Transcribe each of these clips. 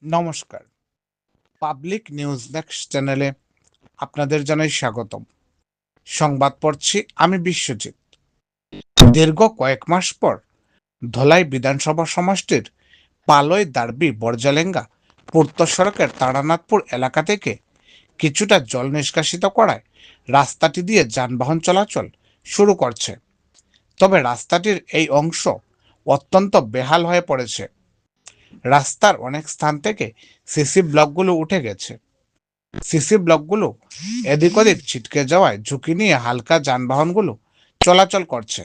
নমস্কার। Public news next চ্যানেলে আপনাদের জানাই স্বাগতম। সংবাদ পড়ছি আমি বিশ্বজিৎ। দীর্ঘ কয়েক মাস পর ধলাই বিধানসভা সমষ্টির পালই দার্বি বর্জালেঙ্গা পূর্ত সড়কের তারানাথপুর এলাকা থেকে কিছুটা জল নিষ্কাশিত করায় রাস্তাটি দিয়ে যানবাহন চলাচল শুরু করছে। তবে রাস্তাটির এই অংশ অত্যন্ত বেহাল হয়ে পড়েছে। রাস্তার অনেক স্থান থেকে সিসি ব্লকগুলো উঠে গেছে। সিসি ব্লকগুলো এদিক ওদিক ছিটকে যাওয়ায় ঝুঁকি নিয়ে হালকা যানবাহনগুলো চলাচল করছে।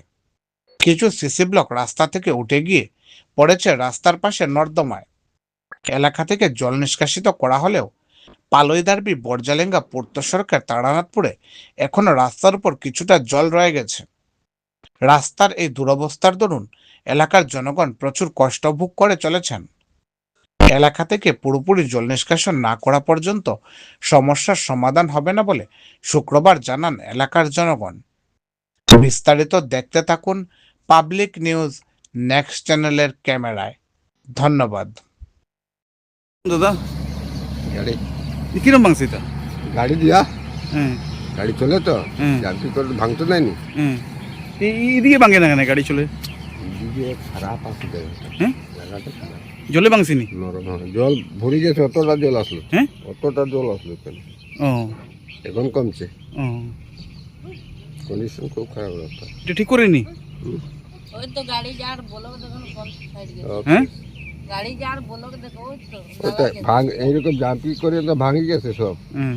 কিছু সিসি ব্লক রাস্তা থেকে উঠে গিয়ে পড়েছে রাস্তার পাশে নর্দমায়। এলাকা থেকে জল নিষ্কাশিত করা হলেও পালই দার্বি বর্জালেঙ্গা পূর্ত সড়কের তারানাথপুরে এখনো রাস্তার উপর কিছুটা জল রয়ে গেছে। রাস্তার এই দুরবস্থার দরুন এলাকার জনগণ প্রচুর কষ্ট ভোগ করে চলেছেন। এলাকা থেকে পুরোপুরি জল নিষ্কাশন না করা পর্যন্ত সমস্যার সমাধান হবে না বলে শুক্রবার জানান এলাকার জনগণ। বিস্তারিত দেখতে থাকুন পাবলিক নিউজ নেক্সট চ্যানেলের ক্যামেরায়। ধন্যবাদ। দাদা গাড়ি কিরম ভাঙছে এটা? গাড়ি দিয়া হ্যাঁ গাড়ি চলে তো হ্যাঁ যাত্রী করে ভাঙতে নাইনি হ্যাঁ এইদিকে ভাঙে না কেন গাড়ি চলে? দিকে খারাপ আছে হ্যাঁ জায়গাটা খারাপ জলে ভাঙছিনি? নরম হয় জল ভরে গেছে অতটা জল আসলো হ্যাঁ অতটা জল আসলো কেন ও এখন কমছে ও কন্ডিশন খুব খারাপ রাস্তা এটা ঠিক করেনি? ওই তো গাড়ি যার বলক দেখুন কোন সাইড গেছে হ্যাঁ গাড়ি যার বলক দেখো ওই তো এটা ভাঙ এইরকম জাম্পি করে তো ভাঙি গেছে সব হ্যাঁ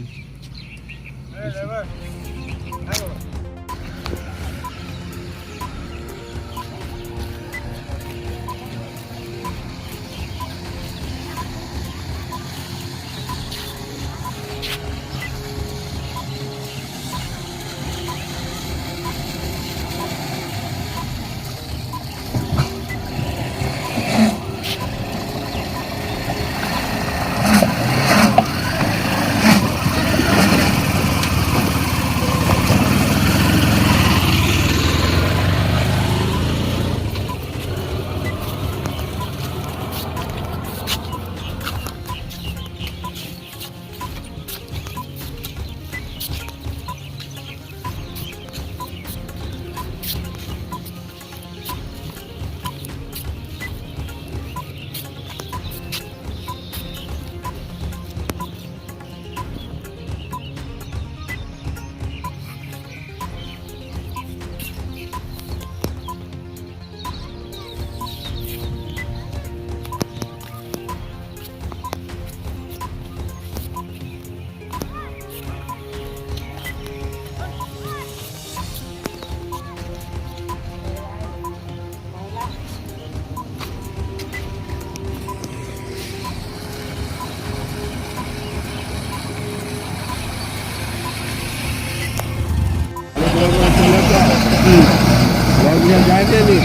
যায়নি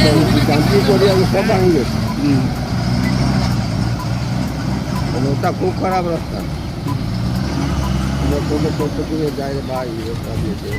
জাম্পি করে আমি সব ভাঙি গেছে অবস্থা খুব খারাপ রাস্তা কোনো করতে গিয়ে যায় ভাই রাস্তা দিয়েছে